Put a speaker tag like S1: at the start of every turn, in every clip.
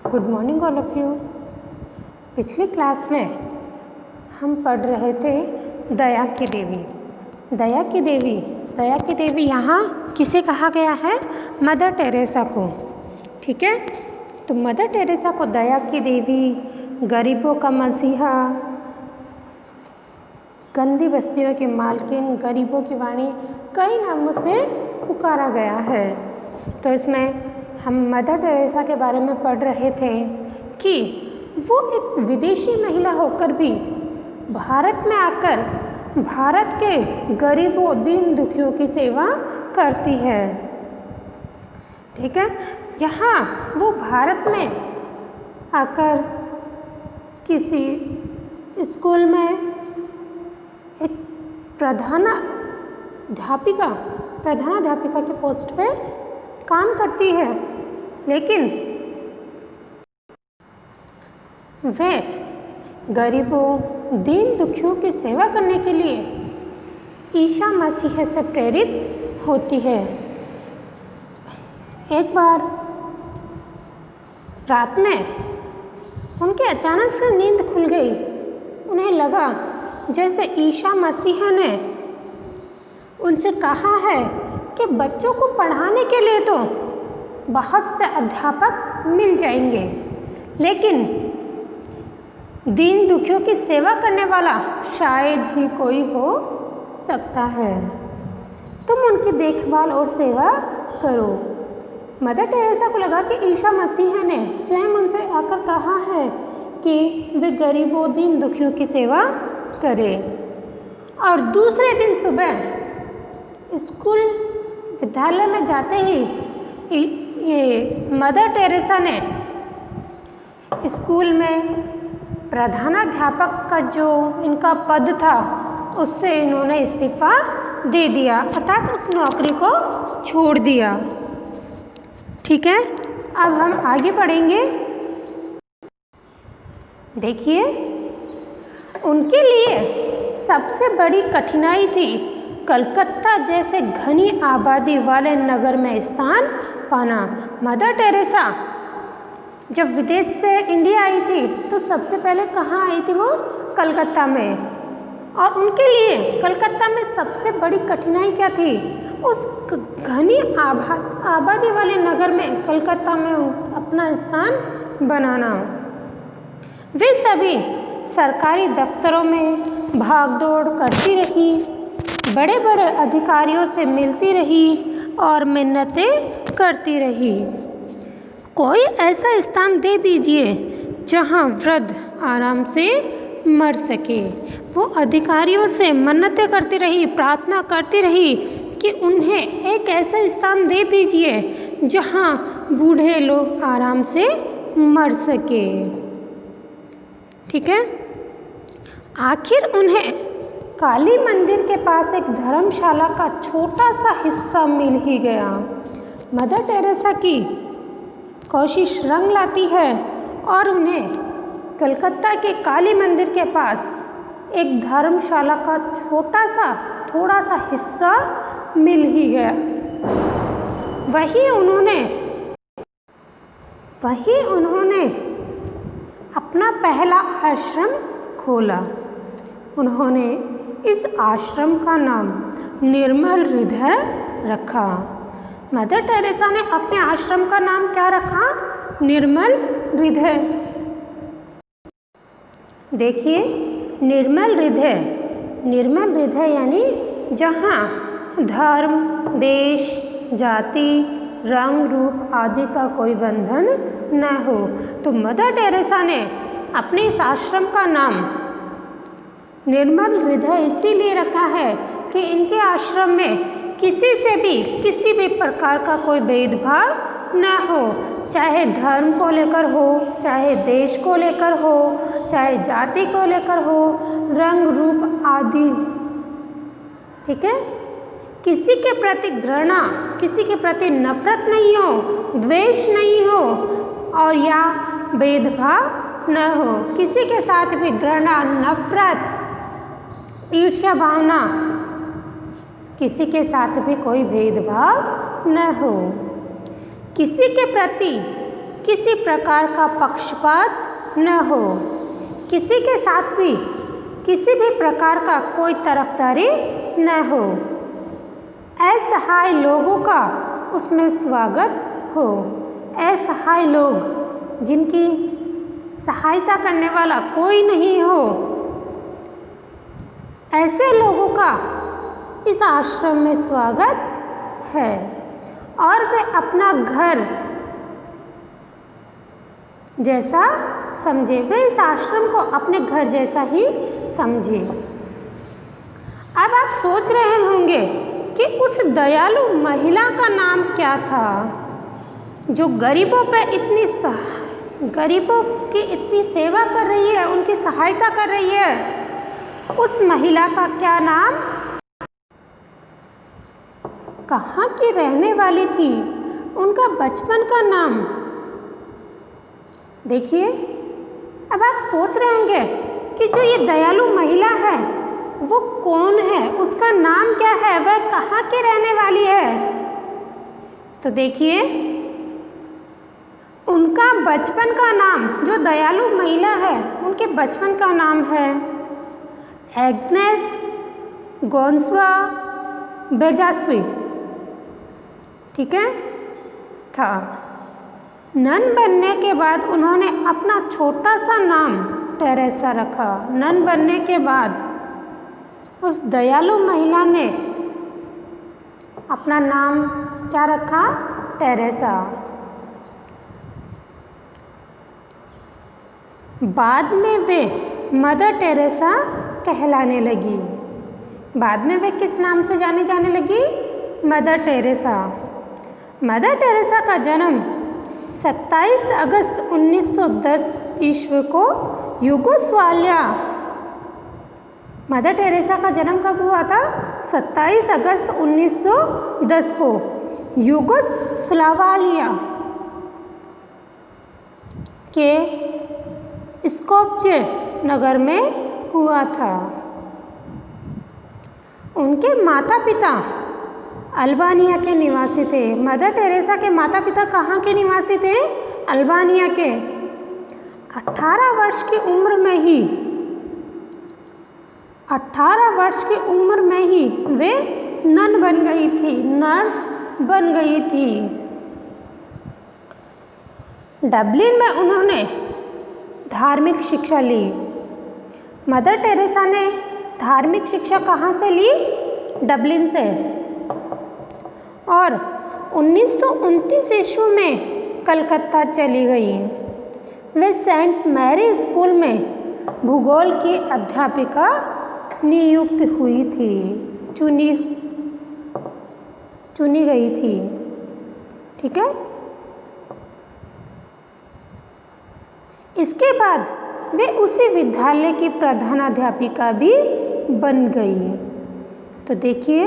S1: Good morning all of you. पिछली class में हम पढ़ रहे थे दया की देवी। दया की देवी यहाँ किसे कहा गया है? मदर टेरेसा को। ठीक है, तो मदर टेरेसा को दया की देवी, गरीबों का मसीहा, गंदी बस्तियों की मालकिन, गरीबों की वाणी, कई नामों से पुकारा गया है। तो इसमें हम मदर टेरेसा के बारे में पढ़ रहे थे कि वो एक विदेशी महिला होकर भी भारत में आकर भारत के गरीबों, दीन दुखियों की सेवा करती है। ठीक है, यहाँ वो भारत में आकर किसी स्कूल में एक प्रधानाध्यापिका के पोस्ट पे काम करती है, लेकिन वे गरीबों, दीन दुखियों की सेवा करने के लिए ईसा मसीह से प्रेरित होती है। एक बार रात में उनके अचानक से नींद खुल गई। उन्हें लगा जैसे ईसा मसीह ने उनसे कहा है कि बच्चों को पढ़ाने के लिए तो बहुत से अध्यापक मिल जाएंगे, लेकिन दीन दुखियों की सेवा करने वाला शायद ही कोई हो सकता है। तुम उनकी देखभाल और सेवा करो। मदर टेरेसा को लगा कि ईसा मसीह ने स्वयं उनसे आकर कहा है कि वे गरीबों, दीन दुखियों की सेवा करें। और दूसरे दिन सुबह स्कूल, विद्यालय में जाते ही ये मदर टेरेसा ने स्कूल में प्रधानाध्यापक का जो इनका पद था उससे इन्होंने इस्तीफा दे दिया, अर्थात उस नौकरी को छोड़ दिया। ठीक है, अब हम आगे पढ़ेंगे। देखिए, उनके लिए सबसे बड़ी कठिनाई थी कलकत्ता जैसे घनी आबादी वाले नगर में स्थान पाना। मदर टेरेसा जब विदेश से इंडिया आई थी तो सबसे पहले कहाँ आई थी? वो कलकत्ता में। और उनके लिए कलकत्ता में सबसे बड़ी कठिनाई क्या थी? उस घनी आबादी वाले नगर में, कलकत्ता में अपना स्थान बनाना। वे सभी सरकारी दफ्तरों में भागदौड़ करती रही, बड़े बड़े अधिकारियों से मिलती रही और मिन्नतें करती रही। कोई ऐसा स्थान दे दीजिए जहां वृद्ध आराम से मर सके। वो अधिकारियों से मन्नतें करती रही, प्रार्थना करती रही कि उन्हें एक ऐसा स्थान दे दीजिए जहां बूढ़े लोग आराम से मर सके। ठीक है, आखिर उन्हें काली मंदिर के पास एक धर्मशाला का छोटा सा हिस्सा मिल ही गया। मदर टेरेसा की कोशिश रंग लाती है और उन्हें कलकत्ता के काली मंदिर के पास एक धर्मशाला का थोड़ा सा हिस्सा मिल ही गया। वहीं उन्होंने अपना पहला आश्रम खोला। उन्होंने इस आश्रम का नाम निर्मल हृदय रखा। मदर टेरेसा ने अपने आश्रम का नाम क्या रखा? निर्मल हृदय। देखिए, निर्मल हृदय यानी जहाँ धर्म, देश, जाति, रंग, रूप आदि का कोई बंधन न हो। तो मदर टेरेसा ने अपने इस आश्रम का नाम निर्मल हृदय इसीलिए रखा है कि इनके आश्रम में किसी भी प्रकार का कोई भेदभाव न हो, चाहे धर्म को लेकर हो, चाहे देश को लेकर हो, चाहे जाति को लेकर हो, रंग, रूप आदि। ठीक है, किसी के प्रति घृणा, किसी के प्रति नफरत नहीं हो, द्वेष नहीं हो और या भेदभाव न हो। किसी के साथ भी घृणा, नफरत, ईर्ष्या भावना, किसी के साथ भी कोई भेदभाव न हो। किसी के प्रति किसी प्रकार का पक्षपात न हो, किसी के साथ भी किसी भी प्रकार का कोई तरफदारी न हो, असहाय लोगों का उसमें स्वागत हो। असहाय लोग, जिनकी सहायता करने वाला कोई नहीं हो, ऐसे लोगों का इस आश्रम में स्वागत है और वे अपना घर जैसा समझे, वे इस आश्रम को अपने घर जैसा ही समझे। अब आप सोच रहे होंगे कि उस दयालु महिला का नाम क्या था, जो गरीबों की इतनी सेवा कर रही है, उनकी सहायता कर रही है। उस महिला का क्या नाम, कहाँ की रहने वाली थी, उनका बचपन का नाम। देखिए, अब आप सोच रहे होंगे कि जो ये दयालु महिला है वो कौन है, उसका नाम क्या है, वह कहाँ की रहने वाली है। तो देखिए, उनका बचपन का नाम, जो दयालु महिला है उनके बचपन का नाम है एग्नेस गोंसवा बेजास्वी। ठीक है, था। नन बनने के बाद उन्होंने अपना छोटा सा नाम टेरेसा रखा। नन बनने के बाद उस दयालु महिला ने अपना नाम क्या रखा, टेरेसा। बाद में वे मदर टेरेसा कहलाने लगी। बाद में वे किस नाम से जाने जाने लगी, मदर टेरेसा। मदर टेरेसा का जन्म 27 अगस्त 1910 ईस्वी को यूगोस्लाविया। मदर टेरेसा का जन्म कब हुआ था, 27 अगस्त 1910 को यूगोस्लाविया के स्कोप्जे नगर में हुआ था। उनके माता पिता अल्बानिया के निवासी थे। मदर टेरेसा के माता पिता कहाँ के निवासी थे, अल्बानिया के। 18 वर्ष की उम्र में ही 18 वर्ष की उम्र में ही वे नन बन गई थी, नर्स बन गई थी। डबलिन में उन्होंने धार्मिक शिक्षा ली। मदर टेरेसा ने धार्मिक शिक्षा कहाँ से ली, डबलिन से। और 1929 ईस्वी में कलकत्ता चली गई। वे सेंट मैरी स्कूल में भूगोल की अध्यापिका नियुक्त हुई थी, चुनी गई थी। ठीक है, इसके बाद वे उसी विद्यालय की प्रधानाध्यापिका भी बन गई। तो देखिए,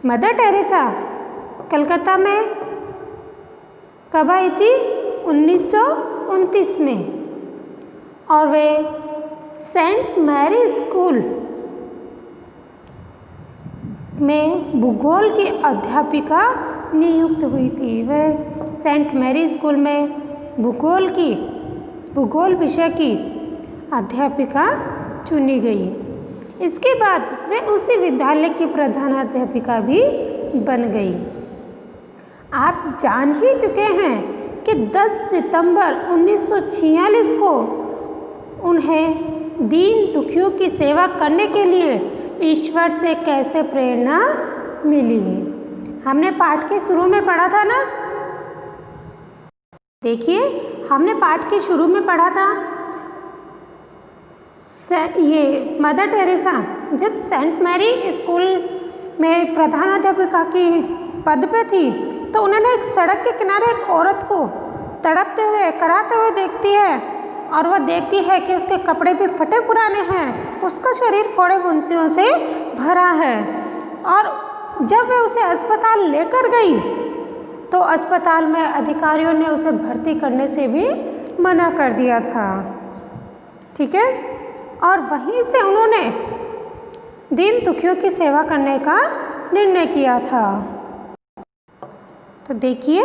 S1: मदर टेरेसा कलकत्ता में कब आई थी, 1929 में। और वे सेंट मैरी स्कूल में भूगोल की अध्यापिका नियुक्त हुई थी। वह सेंट मैरी स्कूल में भूगोल विषय की अध्यापिका चुनी गई। इसके बाद वे उसी विद्यालय की प्रधानाध्यापिका भी बन गई। आप जान ही चुके हैं कि 10 सितंबर 1946 को उन्हें दीन दुखियों की सेवा करने के लिए ईश्वर से कैसे प्रेरणा मिली। हमने पाठ के शुरू में पढ़ा था ना, देखिए, हमने पाठ के शुरू में पढ़ा था, ये मदर टेरेसा जब सेंट मैरी स्कूल में प्रधानाध्यापिका की पद पे थी तो उन्होंने एक सड़क के किनारे एक औरत को तड़पते हुए कराते हुए देखती है और वह देखती है कि उसके कपड़े भी फटे पुराने हैं, उसका शरीर फोड़े फुंसियों से भरा है। और जब वह उसे अस्पताल लेकर गई तो अस्पताल में अधिकारियों ने उसे भर्ती करने से भी मना कर दिया था। ठीक है, और वहीं से उन्होंने दीन दुखियों की सेवा करने का निर्णय किया था। तो देखिए,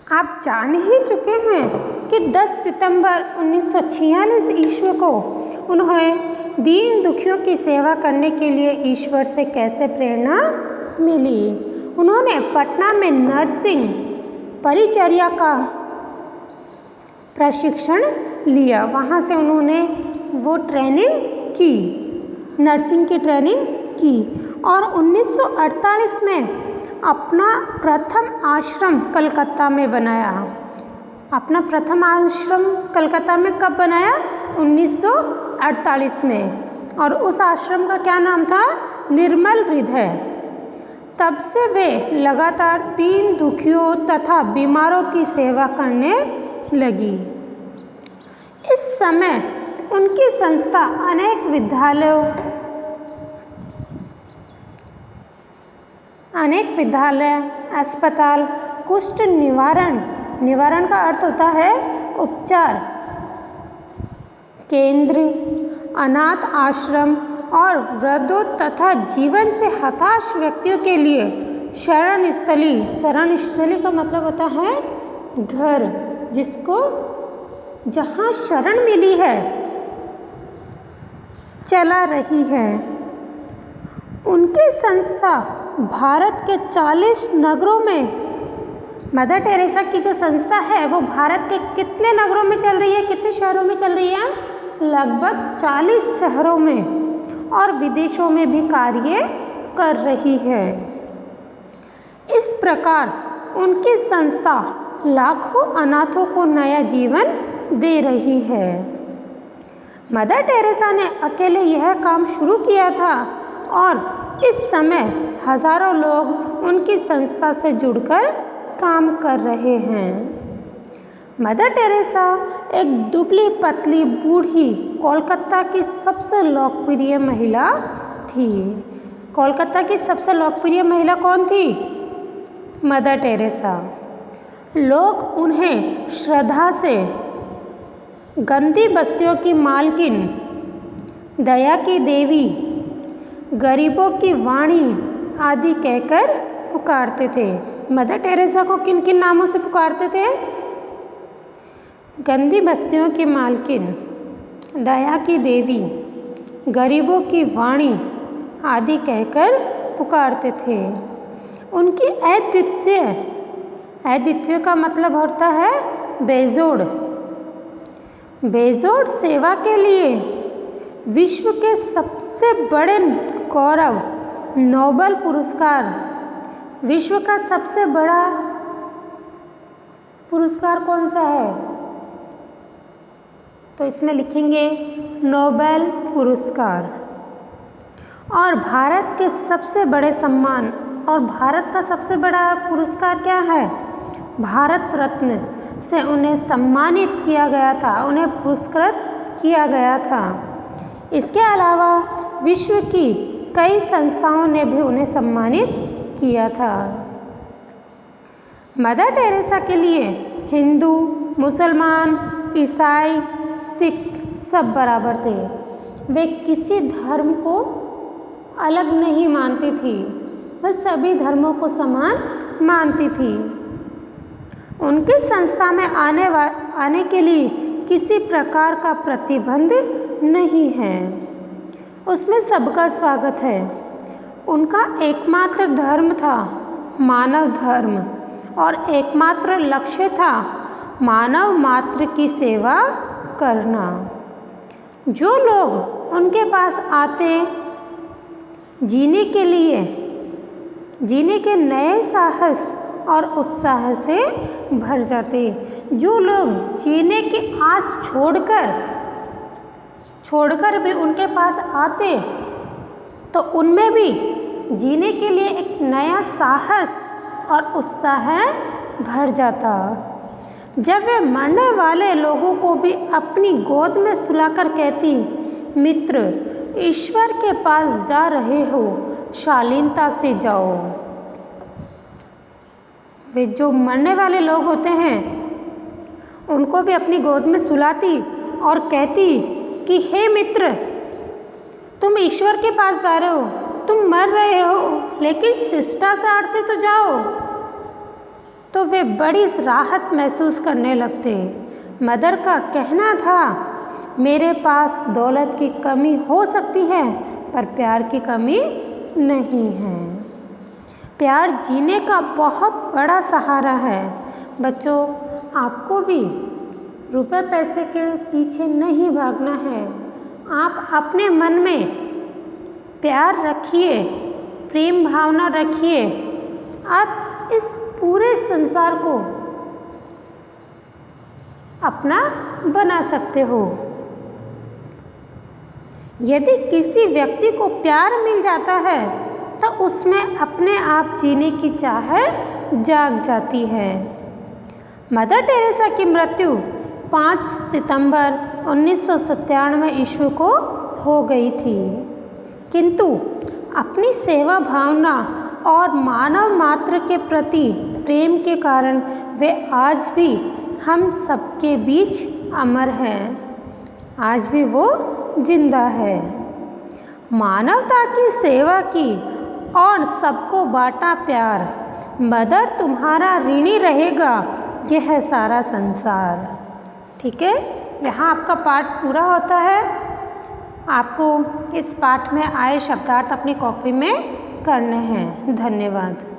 S1: आप जान ही चुके हैं कि 10 सितंबर 1946 ईस्वी को उन्हें दीन दुखियों की सेवा करने के लिए ईश्वर से कैसे प्रेरणा मिली। उन्होंने पटना में नर्सिंग परिचर्या का प्रशिक्षण लिया। वहाँ से उन्होंने वो ट्रेनिंग की, नर्सिंग की ट्रेनिंग की और 1948 में अपना प्रथम आश्रम कलकत्ता में बनाया। अपना प्रथम आश्रम कलकत्ता में कब बनाया? 1948 में। और उस आश्रम का क्या नाम था? निर्मल हृदय। तब से वे लगातार दीन दुखियों तथा बीमारों की सेवा करने लगी। इस समय उनकी संस्था अनेक विद्यालय, अस्पताल, कुष्ठ निवारण का अर्थ होता है उपचार केंद्र, अनाथ आश्रम और वृद्धों तथा जीवन से हताश व्यक्तियों के लिए शरण स्थली का मतलब होता है घर, जिसको जहाँ शरण मिली है चला रही है। उनकी संस्था भारत के 40 नगरों में, मदर टेरेसा की जो संस्था है वो भारत के कितने नगरों में चल रही है, कितने शहरों में चल रही है? लगभग 40 शहरों में और विदेशों में भी कार्य कर रही है। इस प्रकार उनकी संस्था लाखों अनाथों को नया जीवन दे रही है। मदर टेरेसा ने अकेले यह काम शुरू किया था और इस समय हजारों लोग उनकी संस्था से जुड़कर काम कर रहे हैं। मदर टेरेसा एक दुबली पतली बूढ़ी कोलकाता की सबसे लोकप्रिय महिला थी। कोलकाता की सबसे लोकप्रिय महिला कौन थी? Mother Teresa. लोग उन्हें श्रद्धा से गंदी बस्तियों की मालकिन, दया की देवी, गरीबों की वाणी आदि कहकर पुकारते थे। मदर टेरेसा को किन किन नामों से पुकारते थे? गंदी बस्तियों की मालकिन, दया की देवी, गरीबों की वाणी आदि कहकर पुकारते थे। उनकी अद्वितीय का मतलब होता है बेजोड़ सेवा के लिए विश्व के सबसे बड़े गौरव नोबेल पुरस्कार, विश्व का सबसे बड़ा पुरस्कार कौन सा है? तो इसमें लिखेंगे नोबेल पुरस्कार। और भारत के सबसे बड़े सम्मान, और भारत का सबसे बड़ा पुरस्कार क्या है? भारत रत्न से उन्हें सम्मानित किया गया था, उन्हें पुरस्कृत किया गया था। इसके अलावा विश्व की कई संस्थाओं ने भी उन्हें सम्मानित किया था। मदर टेरेसा के लिए हिंदू, मुसलमान, ईसाई, सिख सब बराबर थे। वे किसी धर्म को अलग नहीं मानती थी, वह सभी धर्मों को समान मानती थी। उनकी संस्था में आने के लिए किसी प्रकार का प्रतिबंध नहीं है, उसमें सबका स्वागत है। उनका एकमात्र धर्म था मानव धर्म और एकमात्र लक्ष्य था मानव मात्र की सेवा करना। जो लोग उनके पास आते जीने के नए साहस और उत्साह से भर जाते। जो लोग जीने की आस छोड़कर भी उनके पास आते तो उनमें भी जीने के लिए एक नया साहस और उत्साह भर जाता। जब वे मरने वाले लोगों को भी अपनी गोद में सुलाकर कहती, मित्र, ईश्वर के पास जा रहे हो, शालीनता से जाओ। वे जो मरने वाले लोग होते हैं उनको भी अपनी गोद में सुलाती और कहती कि हे मित्र, तुम ईश्वर के पास जा रहे हो, तुम मर रहे हो, लेकिन शिष्टाचार से तो जाओ। तो वे बड़ी राहत महसूस करने लगते। मदर का कहना था, मेरे पास दौलत की कमी हो सकती है पर प्यार की कमी नहीं है। प्यार जीने का बहुत बड़ा सहारा है। बच्चों, आपको भी रुपए पैसे के पीछे नहीं भागना है। आप अपने मन में प्यार रखिए, प्रेम भावना रखिए। आप इस पूरे संसार को अपना बना सकते हो। यदि किसी व्यक्ति को प्यार मिल जाता है तो उसमें अपने आप जीने की चाह जाग जाती है। मदर टेरेसा की मृत्यु 5 सितंबर 1997 ईस्वी को हो गई थी, किंतु अपनी सेवा भावना और मानव मात्र के प्रति प्रेम के कारण वे आज भी हम सबके बीच अमर है। आज भी वो जिंदा है। मानवता की सेवा की और सबको बांटा प्यार। मदर तुम्हारा ऋणी रहेगा यह सारा संसार। ठीक है, यहाँ आपका पाठ पूरा होता है। आपको इस पाठ में आए शब्दार्थ अपनी कॉपी में करने हैं। धन्यवाद।